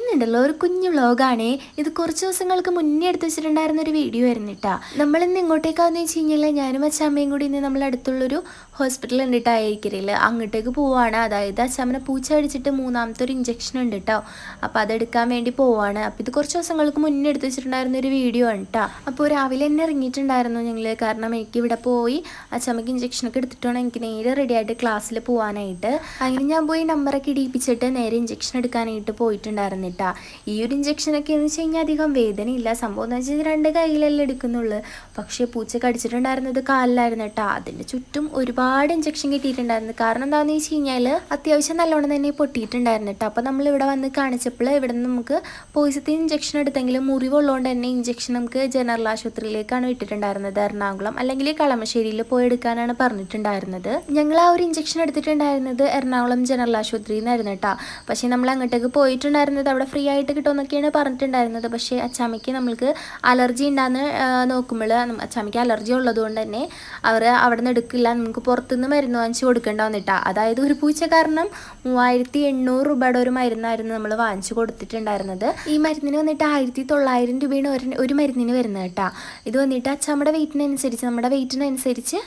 ഇന്നുണ്ടല്ലോ ഒരു കുഞ്ഞു വ്ളോഗാണേ. ഇത് കുറച്ച് ദിവസങ്ങൾക്ക് മുന്നേ എടുത്ത് വെച്ചിട്ടുണ്ടായിരുന്ന ഒരു വീഡിയോ ആയിരുന്നു കേട്ടാ. നമ്മളിന്ന് ഇങ്ങോട്ടേക്കാന്ന് വെച്ച് കഴിഞ്ഞാൽ ഞാനും അച്ഛമ്മയും കൂടി ഇന്ന് നമ്മൾ അടുത്തുള്ളൊരു ഹോസ്പിറ്റൽ ഉണ്ട് കേട്ടോ, അയക്കരയിൽ. അങ്ങോട്ടേക്ക് പോവാണ്. അതായത് അച്ഛമ്മനെ പൂച്ച അടിച്ചിട്ട് മൂന്നാമത്തെ ഒരു ഇഞ്ചക്ഷൻ ഉണ്ട് കേട്ടോ. അപ്പോൾ അതെടുക്കാൻ വേണ്ടി പോവാണ്. അപ്പോൾ ഇത് കുറച്ച് ദിവസങ്ങൾക്ക് മുന്നേ എടുത്ത് വെച്ചിട്ടുണ്ടായിരുന്ന ഒരു വീഡിയോ ആണ് കേട്ടോ. അപ്പോൾ രാവിലെ തന്നെ ഇറങ്ങിയിട്ടുണ്ടായിരുന്നു ഞങ്ങൾ. കാരണം എനിക്ക് ഇവിടെ പോയി അച്ഛമ്മയ്ക്ക് ഇഞ്ചക്ഷനൊക്കെ എടുത്തിട്ട് വേണം എനിക്ക് നേരെ റെഡി ആയിട്ട് ക്ലാസ്സിൽ പോകാനായിട്ട്. അങ്ങനെ ഞാൻ പോയി നമ്പറൊക്കെ ഇടിയിപ്പിച്ചിട്ട് നേരെ ഇഞ്ചക്ഷൻ എടുക്കാനായിട്ട് പോയിട്ടുണ്ടായിരുന്നിട്ടാ. ഈ ഒരു ഇഞ്ചക്ഷനൊക്കെ എന്ന് വെച്ച് കഴിഞ്ഞാൽ അധികം വേദനയില്ല. സംഭവം എന്ന് വെച്ചാൽ 2 കൈയിലല്ലേ എടുക്കുന്നുള്ളൂ. പക്ഷേ പൂച്ച കടിച്ചിട്ടുണ്ടായിരുന്നത് കാലിലായിരുന്നു കേട്ടോ. അതിൻ്റെ ചുറ്റും ഒരുപാട് ഇഞ്ചക്ഷൻ കിട്ടിയിട്ടുണ്ടായിരുന്നു. കാരണം എന്താണെന്ന് വെച്ച് കഴിഞ്ഞാൽ അത്യാവശ്യം നല്ലോണം തന്നെ പൊട്ടിയിട്ടുണ്ടായിരുന്നു കേട്ടോ. അപ്പോൾ നമ്മളിവിടെ വന്ന് കാണിച്ചപ്പോൾ ഇവിടെ നിന്ന് നമുക്ക് പോയിസത്തെ ഇഞ്ചക്ഷൻ എടുത്തെങ്കിലും മുറിവുള്ളതുകൊണ്ട് തന്നെ ഇഞ്ചക്ഷൻ നമുക്ക് ജനറൽ ആശുപത്രിയിലേക്കാണ് വിട്ടിട്ടുണ്ടായിരുന്നത്, എറണാകുളം അല്ലെങ്കിൽ കളമശ്ശേരിയിൽ പോയി എടുക്കാനാണ് പറഞ്ഞിട്ടുണ്ടായിരുന്നത്. ഞങ്ങൾ ആ ഒരു ഇഞ്ചക്ഷൻ എടുത്തിട്ടുണ്ടായിരുന്നത് എറണാകുളം ജനറൽ ആശുപത്രിയിൽ നിന്നായിരുന്നു കേട്ടോ. പക്ഷേ നമ്മൾ അങ്ങോട്ടേക്ക് പോയിട്ടുണ്ടായിരുന്നത് അവിടെ ഫ്രീ ആയിട്ട് കിട്ടുമെന്നൊക്കെയാണ് പറഞ്ഞിട്ടുണ്ടായിരുന്നത്. പക്ഷേ അച്ചാമ്മയ്ക്ക് നമ്മൾക്ക് അലർജി ഉണ്ടാകുന്ന നോക്കുമ്പോൾ അച്ചാമ്മയ്ക്ക് അലർജി ഉള്ളതുകൊണ്ട് തന്നെ അവർ അവിടെ നിന്ന് എടുക്കില്ല, നമുക്ക് പുറത്തുനിന്ന് മരുന്ന് വാങ്ങിച്ച് കൊടുക്കേണ്ട വന്നിട്ടാ. അതായത് ഒരു പൂച്ച കാരണം 3800 രൂപയുടെ ഒരു മരുന്നായിരുന്നു നമ്മൾ വാങ്ങിച്ചു കൊടുത്തിട്ടുണ്ടായിരുന്നത്. ഈ മരുന്നിന് വന്നിട്ട് 1900 രൂപയാണ് ഒരു മരുന്നിന് വരുന്നത് കേട്ടോ. ഇത് വന്നിട്ട് അച്ചാമ്മയുടെ വെയിറ്റിനനുസരിച്ച്, നമ്മുടെ വെയിറ്റിനനുസരിച്ച്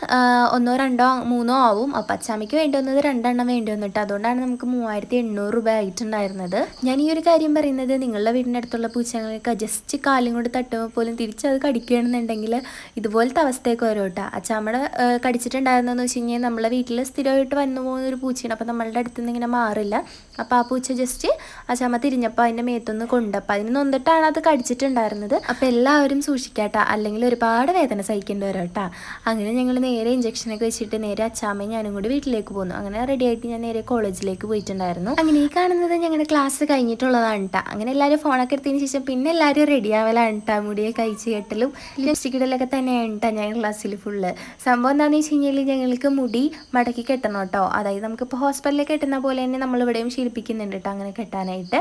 1, 2, 3 ആവും. അപ്പോൾ അച്ചാമ്മയ്ക്ക് വേണ്ടി വന്നത് 2 എണ്ണം വേണ്ടി വന്നിട്ട് അതുകൊണ്ടാണ് നമുക്ക് 3800 രൂപ ആയിട്ടുണ്ടായിരുന്നത്. ഞാൻ ഈ ഒരു കാര്യം പറയുന്നത് നിങ്ങളുടെ വീടിനടുത്തുള്ള പൂച്ചകൾക്ക് ജസ്റ്റ് കാലും കൊണ്ട് തട്ടുമ്പോൾ പോലും തിരിച്ചത് കടിക്കുകയാണെന്നുണ്ടെങ്കിൽ ഇതുപോലത്തെ അവസ്ഥയൊക്കെ വരും കേട്ടോ. അച്ചാമ്മയുടെ കടിച്ചിട്ടുണ്ടായിരുന്നെന്ന് വെച്ച് കഴിഞ്ഞാൽ നമ്മളെ വീട്ടിൽ സ്ഥിരമായിട്ട് വന്നു പോകുന്ന ഒരു പൂച്ചയാണ്. അപ്പോൾ നമ്മളുടെ അടുത്ത് നിന്ന് ഇങ്ങനെ മാറില്ല. അപ്പോൾ ആ പൂച്ച ജസ്റ്റ് അച്ചാമ്മ തിരിഞ്ഞപ്പോൾ അതിൻ്റെ മേത്തൊന്ന് കൊണ്ടപ്പോൾ അതിന് നൊന്നിട്ടാണ് അത് കടിച്ചിട്ടുണ്ടായിരുന്നത്. അപ്പോൾ എല്ലാവരും സൂക്ഷിക്കാട്ടോ, അല്ലെങ്കിൽ ഒരുപാട് വേദന സഹിക്കേണ്ടി വരും കേട്ടോ. അങ്ങനെ ഞങ്ങൾ നേരെ ഇഞ്ചക്ഷനൊക്കെ വെച്ചിട്ട് നേരെ അച്ചാമ്മയും ഞാനും കൂടി വീട്ടിലേക്ക് പോന്നു. അങ്ങനെ റെഡി ആയിട്ട് ഞാൻ നേരെ കോളേജിലേക്ക് പോയിട്ടുണ്ടായിരുന്നു. അങ്ങനെ ഈ കാണുന്നത് ഞങ്ങളുടെ ക്ലാസ് കഴിഞ്ഞിട്ടുള്ളതാണ് കേട്ടോ. അങ്ങനെ എല്ലാവരും ഫോണൊക്കെ എടുത്തതിന് ശേഷം പിന്നെ എല്ലാവരും റെഡി ആവലാണ് കേട്ടോ. മുടിയെ കഴിച്ച് കെട്ടലും ലിപ്സ്റ്റിക് ഇടലൊക്കെ തന്നെയാണ് കേട്ടോ ഞങ്ങൾ ക്ലാസ്സിൽ ഫുള്ള്. സംഭവം എന്താണെന്ന് വെച്ച് കഴിഞ്ഞാൽ ഞങ്ങൾക്ക് മുടി മടക്കി കെട്ടണം കേട്ടോ. അതായത് നമുക്കിപ്പോൾ ഹോസ്പിറ്റലിൽ കെട്ടുന്ന പോലെ തന്നെ നമ്മളിവിടെയും ശീലിപ്പിക്കുന്നുണ്ട് കേട്ടോ അങ്ങനെ കെട്ടാനായിട്ട്.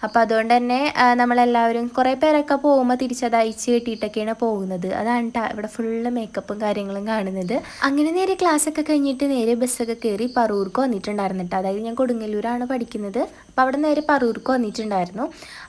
അപ്പോൾ അതുകൊണ്ട് തന്നെ നമ്മളെല്ലാവരും കുറേ പേരൊക്കെ പോകുമ്പോൾ തിരിച്ചത് അയച്ച് കെട്ടിയിട്ടൊക്കെയാണ് പോകുന്നത്. അതാണ് കേട്ടോ ഇവിടെ ഫുള്ള് മേക്കപ്പും കാര്യങ്ങളും കാണുന്നത്. അങ്ങനെ നേരെ ക്ലാസ്സൊക്കെ കഴിഞ്ഞിട്ട് നേരെ ബസ്സൊക്കെ കയറി പറൂർക്ക് വന്നിട്ടുണ്ടായിരുന്നു കേട്ടോ. അതായത് ഞാൻ കൊടുങ്ങല്ലൂരാണ് പഠിക്കുന്നത്. അപ്പോൾ അവിടെ നേരെ പറൂർക്ക് വന്നിട്ടുണ്ടായിരുന്നു.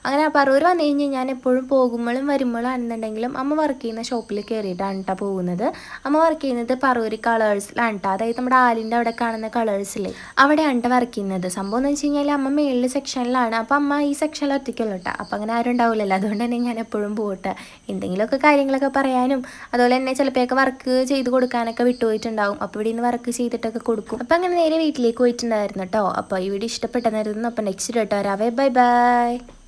അങ്ങനെ പറൂർ വന്നു കഴിഞ്ഞാൽ ഞാൻ എപ്പോഴും പോകുമ്പോഴും വരുമ്പോഴും ആണെന്നുണ്ടെങ്കിലും അമ്മ വർക്ക് ചെയ്യുന്ന ഷോപ്പിൽ കയറിയിട്ടാണ് കേട്ടോ പോകുന്നത്. അമ്മ വർക്ക് ചെയ്യുന്നത് പറൂർ കളേഴ്സിലാണ് കേട്ടോ. അതായത് നമ്മുടെ ആലിൻ്റെ അവിടെ കാണുന്ന കളേഴ്സില്ലേ, അവിടെയാണ് കേട്ടോ വർക്ക് ചെയ്യുന്നത്. സംഭവം എന്ന് വെച്ച് കഴിഞ്ഞാൽ അമ്മ മേളിൽ സെക്ഷനിലാണ്. അപ്പോൾ അമ്മ ഈ സെക്ഷനിൽ ഒറ്റയ്ക്കുള്ളൂ കേട്ടോ. അപ്പോൾ അങ്ങനെ ആരും ഉണ്ടാവില്ലല്ലോ. അതുകൊണ്ട് തന്നെ ഞാൻ എപ്പോഴും പോകട്ടെ എന്തെങ്കിലുമൊക്കെ കാര്യങ്ങളൊക്കെ പറയാനും അതുപോലെ തന്നെ ചിലപ്പോഴൊക്കെ വർക്ക് ചെയ്ത് കൊടുക്കാനൊക്കെ വിട്ടുപോയിട്ടുണ്ടാവും. അപ്പോൾ ഇവിടെ നിന്ന് വർക്ക് ചെയ്തിട്ടൊക്കെ കൊടുക്കും. അപ്പോൾ അങ്ങനെ നേരെ വീട്ടിലേക്ക് പോയിട്ടുണ്ടായിരുന്നു കേട്ടോ. അപ്പോൾ ഈ വീഡിയോ ഇഷ്ടപ്പെട്ടെന്നായിരുന്നു. അപ്പോൾ നെക്സ്റ്റ് കേട്ടോ വരാവേ. Bye bye.